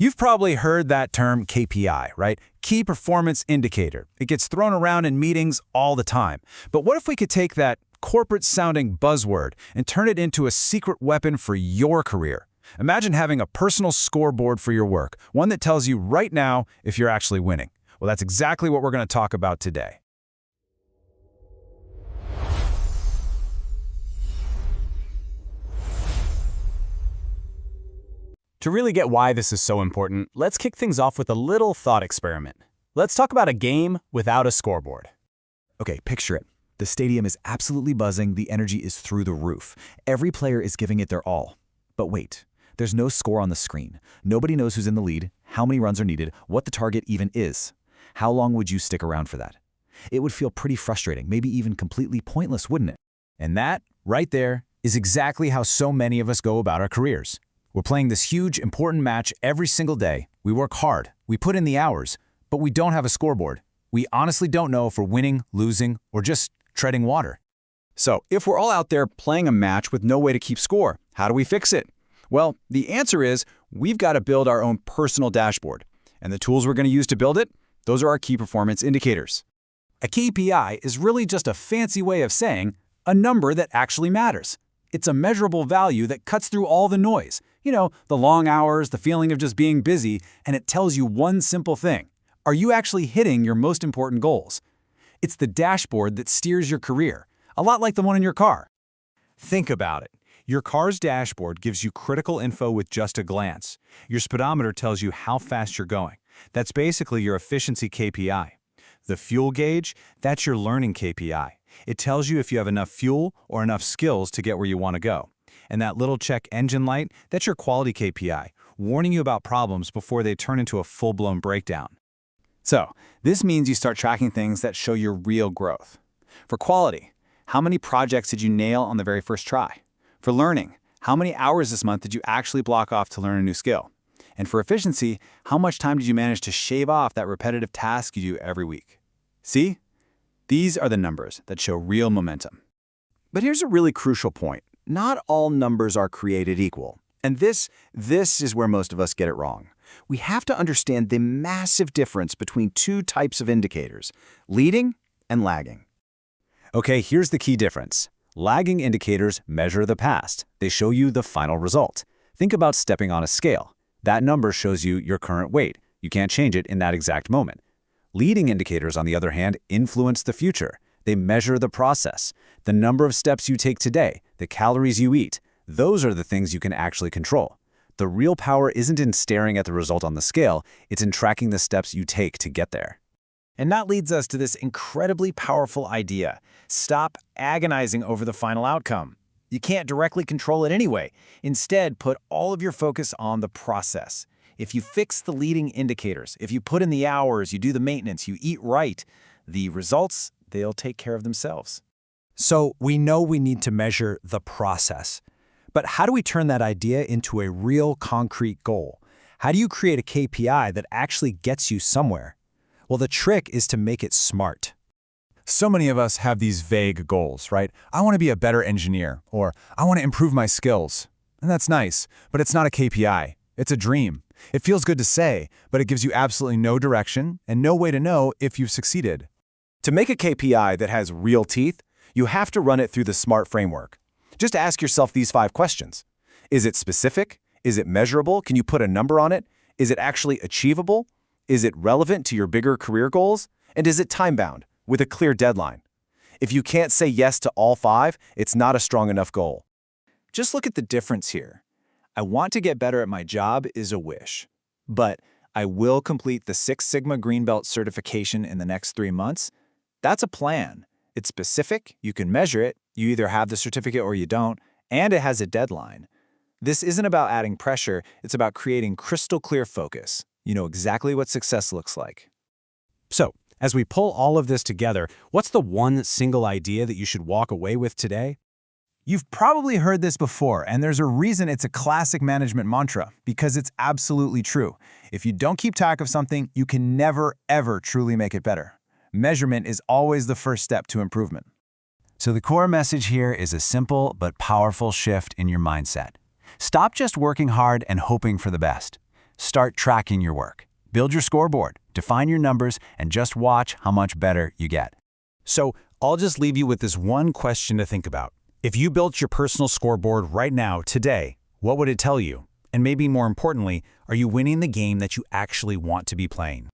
You've probably heard that term KPI, right? Key Performance Indicator. It gets thrown around in meetings all the time. But what if we could take that corporate-sounding buzzword and turn it into a secret weapon for your career? Imagine having a personal scoreboard for your work, one that tells you right now if you're actually winning. Well, that's exactly what we're going to talk about today. To really get why this is so important, let's kick things off with a little thought experiment. Let's talk about a game without a scoreboard. Okay, picture it. The stadium is absolutely buzzing, the energy is through the roof. Every player is giving it their all. But wait, there's no score on the screen. Nobody knows who's in the lead, how many runs are needed, what the target even is. How long would you stick around for that? It would feel pretty frustrating, maybe even completely pointless, wouldn't it? And that, right there, is exactly how so many of us go about our careers. We're playing this huge, important match every single day. We work hard, we put in the hours, but we don't have a scoreboard. We honestly don't know if we're winning, losing, or just treading water. So, if we're all out there playing a match with no way to keep score, how do we fix it? Well, the answer is we've got to build our own personal dashboard. And the tools we're going to use to build it, those are our key performance indicators. A KPI is really just a fancy way of saying a number that actually matters. It's a measurable value that cuts through all the noise. You know, the long hours, the feeling of just being busy, and it tells you one simple thing. Are you actually hitting your most important goals? It's the dashboard that steers your career, a lot like the one in your car. Think about it. Your car's dashboard gives you critical info with just a glance. Your speedometer tells you how fast you're going. That's basically your efficiency KPI. The fuel gauge, that's your learning KPI. It tells you if you have enough fuel or enough skills to get where you want to go. And that little check engine light, that's your quality KPI, warning you about problems before they turn into a full-blown breakdown. So, this means you start tracking things that show your real growth. For quality, how many projects did you nail on the very first try? For learning, how many hours this month did you actually block off to learn a new skill? And for efficiency, how much time did you manage to shave off that repetitive task you do every week? See? These are the numbers that show real momentum. But here's a really crucial point. Not all numbers are created equal. And this is where most of us get it wrong. We have to understand the massive difference between two types of indicators, leading and lagging. Okay, here's the key difference. Lagging indicators measure the past. They show you the final result. Think about stepping on a scale. That number shows you your current weight. You can't change it in that exact moment. Leading indicators, on the other hand, influence the future. They measure the process, the number of steps you take today, the calories you eat. Those are the things you can actually control. The real power isn't in staring at the result on the scale, it's in tracking the steps you take to get there. And that leads us to this incredibly powerful idea. Stop agonizing over the final outcome. You can't directly control it anyway. Instead, put all of your focus on the process. If you fix the leading indicators, if you put in the hours, you do the maintenance, you eat right, the results, they'll take care of themselves. So, we know we need to measure the process. But how do we turn that idea into a real concrete goal? How do you create a KPI that actually gets you somewhere? Well, the trick is to make it smart. So many of us have these vague goals, right? I want to be a better engineer, or I want to improve my skills. And that's nice, but it's not a KPI. It's a dream. It feels good to say, but it gives you absolutely no direction and no way to know if you've succeeded. To make a KPI that has real teeth, you have to run it through the SMART framework. Just ask yourself these 5 questions. Is it specific? Is it measurable? Can you put a number on it? Is it actually achievable? Is it relevant to your bigger career goals? And is it time-bound, with a clear deadline? If you can't say yes to all 5, it's not a strong enough goal. Just look at the difference here. I want to get better at my job is a wish. But I will complete the 6 Sigma Green Belt certification in the next 3 months. That's a plan. It's specific, you can measure it, you either have the certificate or you don't, and it has a deadline. This isn't about adding pressure, it's about creating crystal clear focus. You know exactly what success looks like. So, as we pull all of this together, what's the one single idea that you should walk away with today? You've probably heard this before, and there's a reason it's a classic management mantra, because it's absolutely true. If you don't keep track of something, you can never, ever truly make it better. Measurement is always the first step to improvement. So the core message here is a simple but powerful shift in your mindset. Stop just working hard and hoping for the best. Start tracking your work. Build your scoreboard, define your numbers, and just watch how much better you get. So I'll just leave you with this one question to think about. If you built your personal scoreboard right now, today, what would it tell you? And maybe more importantly, are you winning the game that you actually want to be playing?